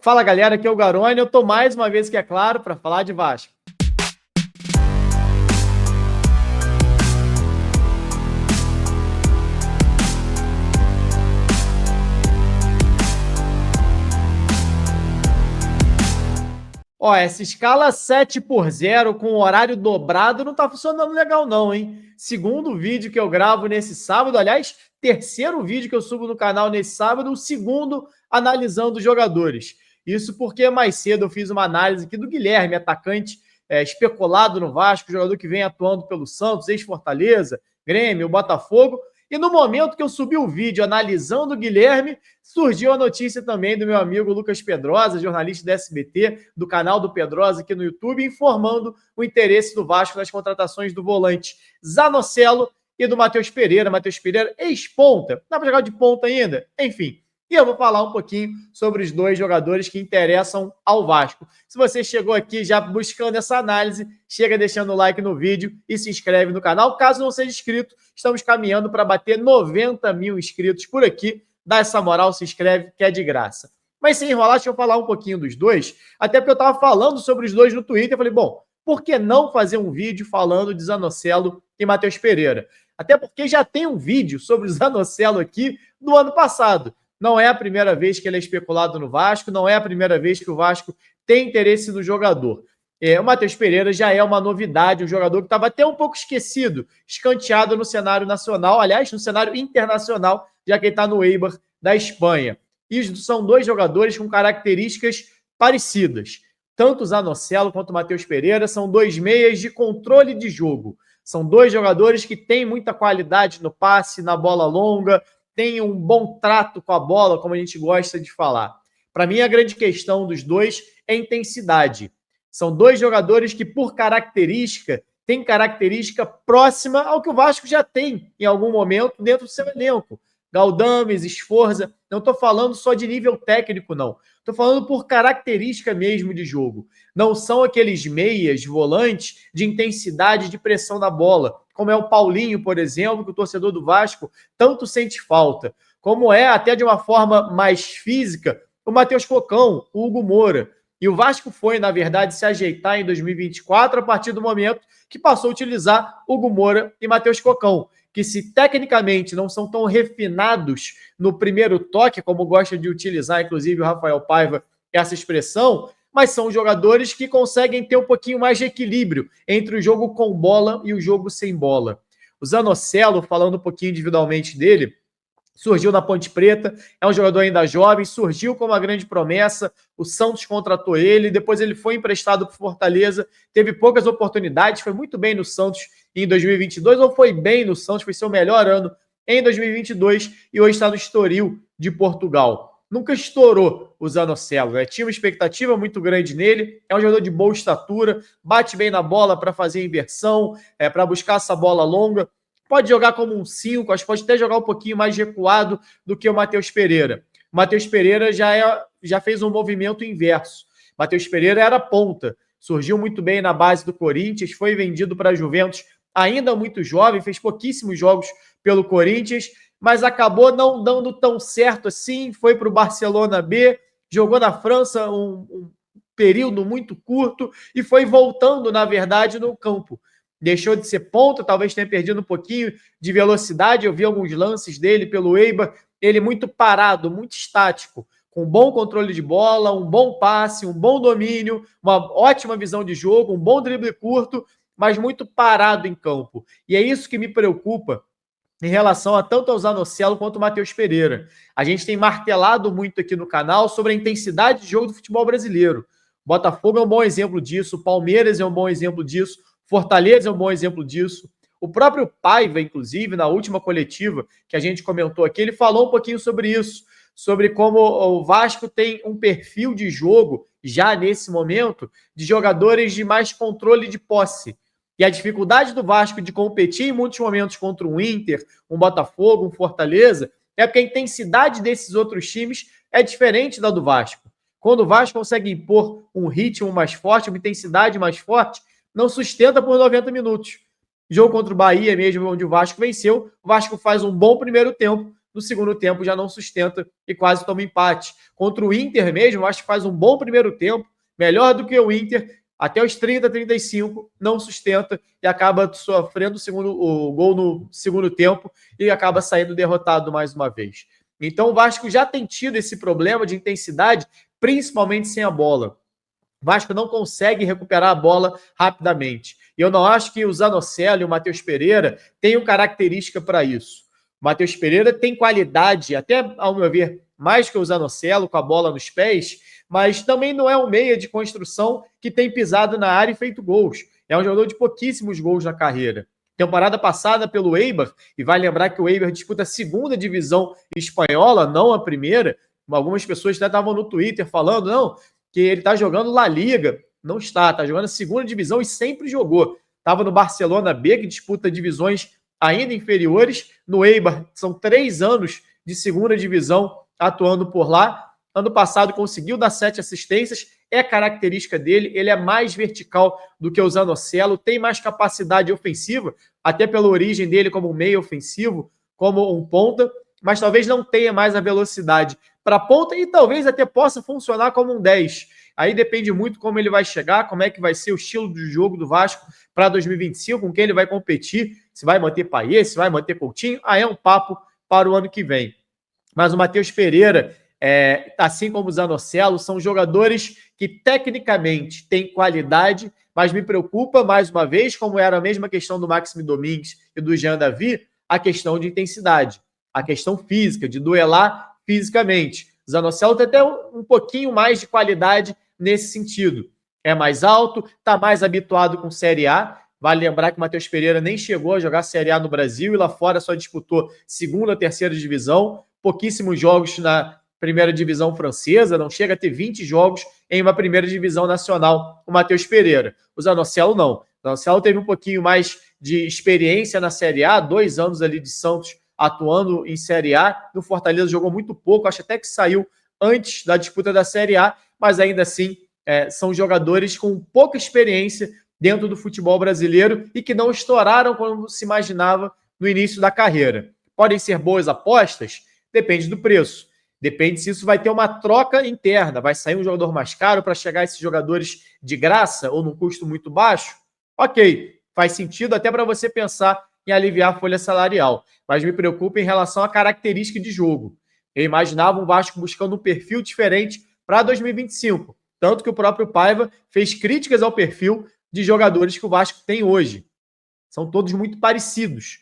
Fala galera, aqui é o Garone, eu tô mais uma vez que é claro para falar de Vasco. Ó, essa escala 7x0 com horário dobrado não tá funcionando legal não, hein? Segundo vídeo que eu gravo nesse sábado, aliás, terceiro vídeo que eu subo no canal nesse sábado, o segundo analisando os jogadores. Isso porque mais cedo eu fiz uma análise aqui do Guilherme, atacante especulado no Vasco, jogador que vem atuando pelo Santos, ex-Fortaleza, Grêmio, Botafogo. E no momento que eu subi o vídeo analisando o Guilherme, surgiu a notícia também do meu amigo Lucas Pedrosa, jornalista da SBT, do canal do Pedrosa aqui no YouTube, informando o interesse do Vasco nas contratações do volante Zanocelo e do Matheus Pereira. Matheus Pereira, ex-ponta. Dá para jogar de ponta ainda? Enfim. E eu vou falar um pouquinho sobre os dois jogadores que interessam ao Vasco. Se você chegou aqui já buscando essa análise, chega deixando o like no vídeo e se inscreve no canal. Caso não seja inscrito, estamos caminhando para bater 90 mil inscritos por aqui. Dá essa moral, se inscreve, que é de graça. Mas sem enrolar, deixa eu falar um pouquinho dos dois, até porque eu estava falando sobre os dois no Twitter. Eu falei, bom, por que não fazer um vídeo falando de Zanocelo e Matheus Pereira? Até porque já tem um vídeo sobre o Zanocelo aqui do ano passado. Não é a primeira vez que ele é especulado no Vasco, não é a primeira vez que o Vasco tem interesse no jogador. O Matheus Pereira já é uma novidade, um jogador que estava até um pouco esquecido, escanteado no cenário nacional, aliás, no cenário internacional, já que ele está no Eibar da Espanha. E são dois jogadores com características parecidas. Tanto o Zanocelo quanto o Matheus Pereira são dois meias de controle de jogo. São dois jogadores que têm muita qualidade no passe, na bola longa, tem um bom trato com a bola, como a gente gosta de falar. Para mim, a grande questão dos dois é intensidade. São dois jogadores que, por característica, têm característica próxima ao que o Vasco já tem em algum momento dentro do seu elenco. Galdames, Sforza, não estou falando só de nível técnico, não. Estou falando por característica mesmo de jogo. Não são aqueles meias, volantes, de intensidade de pressão na bola, como é o Paulinho, por exemplo, que o torcedor do Vasco tanto sente falta. Como é, até de uma forma mais física, o Matheus Cocão, o Hugo Moura. E o Vasco foi, na verdade, se ajeitar em 2024 a partir do momento que passou a utilizar Hugo Moura e Matheus Cocão, que se tecnicamente não são tão refinados no primeiro toque, como gosta de utilizar, inclusive, o Rafael Paiva, essa expressão, mas são jogadores que conseguem ter um pouquinho mais de equilíbrio entre o jogo com bola e o jogo sem bola. O Zanocelo, falando um pouquinho individualmente dele, surgiu na Ponte Preta, é um jogador ainda jovem, surgiu como uma grande promessa, o Santos contratou ele, depois ele foi emprestado para o Fortaleza, teve poucas oportunidades, foi muito bem no Santos em 2022, ou foi bem no Santos, foi seu melhor ano em 2022, e hoje está no Estoril de Portugal. Nunca estourou o Zanocelo, né? Tinha uma expectativa muito grande nele, é um jogador de boa estatura, bate bem na bola para fazer inversão, para buscar essa bola longa, pode jogar como um 5, acho que pode até jogar um pouquinho mais recuado do que o Matheus Pereira. O Matheus Pereira já fez um movimento inverso. O Matheus Pereira era ponta, surgiu muito bem na base do Corinthians, foi vendido para a Juventus, ainda muito jovem, fez pouquíssimos jogos pelo Corinthians, mas acabou não dando tão certo assim, foi para o Barcelona B, jogou na França um período muito curto e foi voltando, na verdade, no campo. Deixou de ser ponta, talvez tenha perdido um pouquinho de velocidade. Eu vi alguns lances dele pelo Eibar, ele muito parado, muito estático, com bom controle de bola, um bom passe, um bom domínio, uma ótima visão de jogo, um bom drible curto, mas muito parado em campo. E é isso que me preocupa em relação a tanto ao Zanocelo quanto ao Matheus Pereira. A gente tem martelado muito aqui no canal sobre a intensidade de jogo do futebol brasileiro. O Botafogo é um bom exemplo disso, o Palmeiras é um bom exemplo disso, Fortaleza é um bom exemplo disso. O próprio Paiva, inclusive, na última coletiva que a gente comentou aqui, ele falou um pouquinho sobre isso, sobre como o Vasco tem um perfil de jogo, já nesse momento, de jogadores de mais controle de posse. E a dificuldade do Vasco de competir em muitos momentos contra um Inter, um Botafogo, um Fortaleza, é porque a intensidade desses outros times é diferente da do Vasco. Quando o Vasco consegue impor um ritmo mais forte, uma intensidade mais forte, não sustenta por 90 minutos. Jogo contra o Bahia mesmo, onde o Vasco venceu, o Vasco faz um bom primeiro tempo, no segundo tempo já não sustenta e quase toma empate. Contra o Inter mesmo, acho que faz um bom primeiro tempo, melhor do que o Inter, até os 30, 35, não sustenta e acaba sofrendo o gol no segundo tempo e acaba saindo derrotado mais uma vez. Então o Vasco já tem tido esse problema de intensidade, principalmente sem a bola. O Vasco não consegue recuperar a bola rapidamente. E eu não acho que o Zanocelo e o Matheus Pereira tenham característica para isso. O Matheus Pereira tem qualidade, até ao meu ver, mais que o Zanocelo, com a bola nos pés, mas também não é um meia de construção que tem pisado na área e feito gols. É um jogador de pouquíssimos gols na carreira. Temporada passada pelo Eibar, e vai lembrar que o Eibar disputa a segunda divisão espanhola, não a primeira. Algumas pessoas até estavam no Twitter falando, não, que ele está jogando La Liga. Não está jogando a segunda divisão e sempre jogou. Estava no Barcelona B, que disputa divisões ainda inferiores. No Eibar, são 3 anos de segunda divisão atuando por lá. Ano passado conseguiu dar 7 assistências, é característica dele, ele é mais vertical do que o Zanocelo, tem mais capacidade ofensiva, até pela origem dele como um meio ofensivo, como um ponta, mas talvez não tenha mais a velocidade para a ponta e talvez até possa funcionar como um 10. Aí depende muito como ele vai chegar, como é que vai ser o estilo de jogo do Vasco para 2025, com quem ele vai competir, se vai manter Payet, se vai manter Coutinho, aí é um papo para o ano que vem. Mas o Matheus Pereira, assim como o Zanocelo, são jogadores que tecnicamente têm qualidade, mas me preocupa, mais uma vez, como era a mesma questão do Maxime Domingues e do Jean Davi, a questão de intensidade, a questão física, de duelar fisicamente. O Zanocelo tem até um pouquinho mais de qualidade nesse sentido. É mais alto, está mais habituado com Série A. Vale lembrar que o Matheus Pereira nem chegou a jogar Série A no Brasil e lá fora só disputou segunda, terceira divisão, pouquíssimos jogos na primeira divisão francesa, não chega a ter 20 jogos em uma primeira divisão nacional, o Matheus Pereira. O Zanocelo não. O Zanocelo teve um pouquinho mais de experiência na Série A, 2 anos ali de Santos atuando em Série A. No Fortaleza jogou muito pouco, acho até que saiu antes da disputa da Série A, mas ainda assim são jogadores com pouca experiência dentro do futebol brasileiro e que não estouraram como se imaginava no início da carreira. Podem ser boas apostas? Depende do preço. Depende se isso vai ter uma troca interna. Vai sair um jogador mais caro para chegar a esses jogadores de graça ou num custo muito baixo? Ok, faz sentido até para você pensar em aliviar a folha salarial. Mas me preocupa em relação à característica de jogo. Eu imaginava um Vasco buscando um perfil diferente para 2025. Tanto que o próprio Paiva fez críticas ao perfil de jogadores que o Vasco tem hoje. São todos muito parecidos.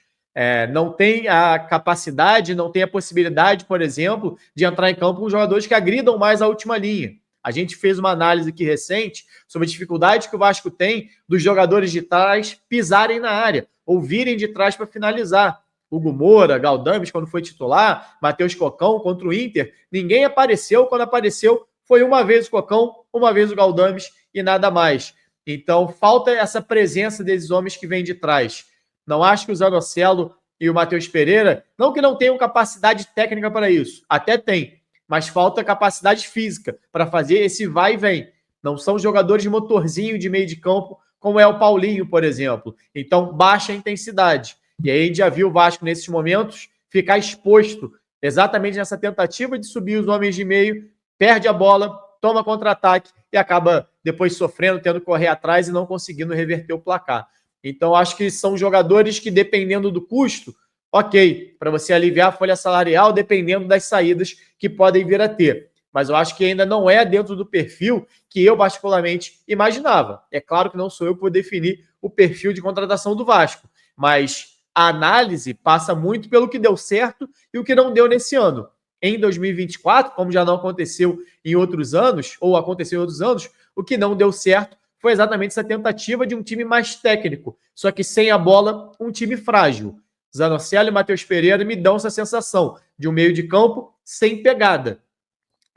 Não tem a capacidade, não tem a possibilidade, por exemplo, de entrar em campo com jogadores que agridam mais a última linha. A gente fez uma análise aqui recente sobre a dificuldade que o Vasco tem dos jogadores de trás pisarem na área, ou virem de trás para finalizar. Hugo Moura, Galdames, quando foi titular, Matheus Cocão contra o Inter, ninguém apareceu. Quando apareceu, foi uma vez o Cocão, uma vez o Galdames e nada mais. Então, falta essa presença desses homens que vêm de trás. Não acho que o Zanocelo e o Matheus Pereira, não que não tenham capacidade técnica para isso, até tem, mas falta capacidade física para fazer esse vai e vem. Não são jogadores de motorzinho de meio de campo, como é o Paulinho, por exemplo. Então, baixa intensidade. E aí a gente já viu o Vasco, nesses momentos, ficar exposto exatamente nessa tentativa de subir os homens de meio, perde a bola, toma contra-ataque e acaba depois sofrendo, tendo que correr atrás e não conseguindo reverter o placar. Então, acho que são jogadores que, dependendo do custo, ok, para você aliviar a folha salarial, dependendo das saídas que podem vir a ter. Mas eu acho que ainda não é dentro do perfil que eu, particularmente, imaginava. É claro que não sou eu que vou definir o perfil de contratação do Vasco, mas a análise passa muito pelo que deu certo e o que não deu nesse ano. Em 2024, como já não aconteceu em outros anos, ou aconteceu em outros anos, o que não deu certo foi exatamente essa tentativa de um time mais técnico, só que sem a bola, um time frágil. Zanocelo e Matheus Pereira me dão essa sensação de um meio de campo sem pegada,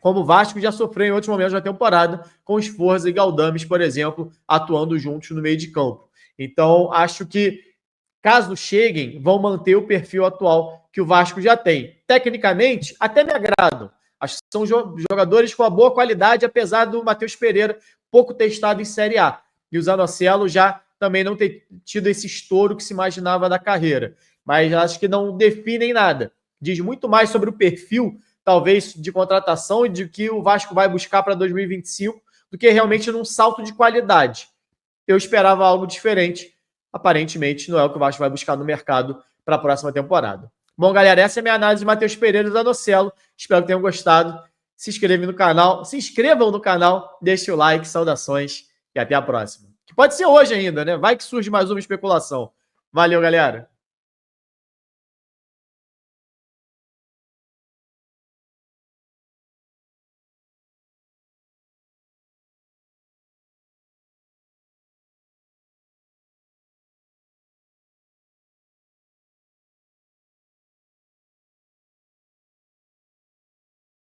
como o Vasco já sofreu em outros momentos da temporada, com os Forza e Galdames, por exemplo, atuando juntos no meio de campo. Então, acho que, caso cheguem, vão manter o perfil atual que o Vasco já tem. Tecnicamente, até me agradam. Acho que são jogadores com uma boa qualidade, apesar do Matheus Pereira pouco testado em Série A. E o Zanocelo já também não ter tido esse estouro que se imaginava da carreira. Mas acho que não definem nada. diz muito mais sobre o perfil, talvez, de contratação e de que o Vasco vai buscar para 2025 do que realmente num salto de qualidade. Eu esperava algo diferente. Aparentemente, não é o que o Vasco vai buscar no mercado para a próxima temporada. Bom, galera, essa é a minha análise de Matheus Pereira da Nocelo. Espero que tenham gostado. Se inscrevam no canal, deixe o like, saudações e até a próxima. Que pode ser hoje ainda, né? Vai que surge mais uma especulação. Valeu, galera!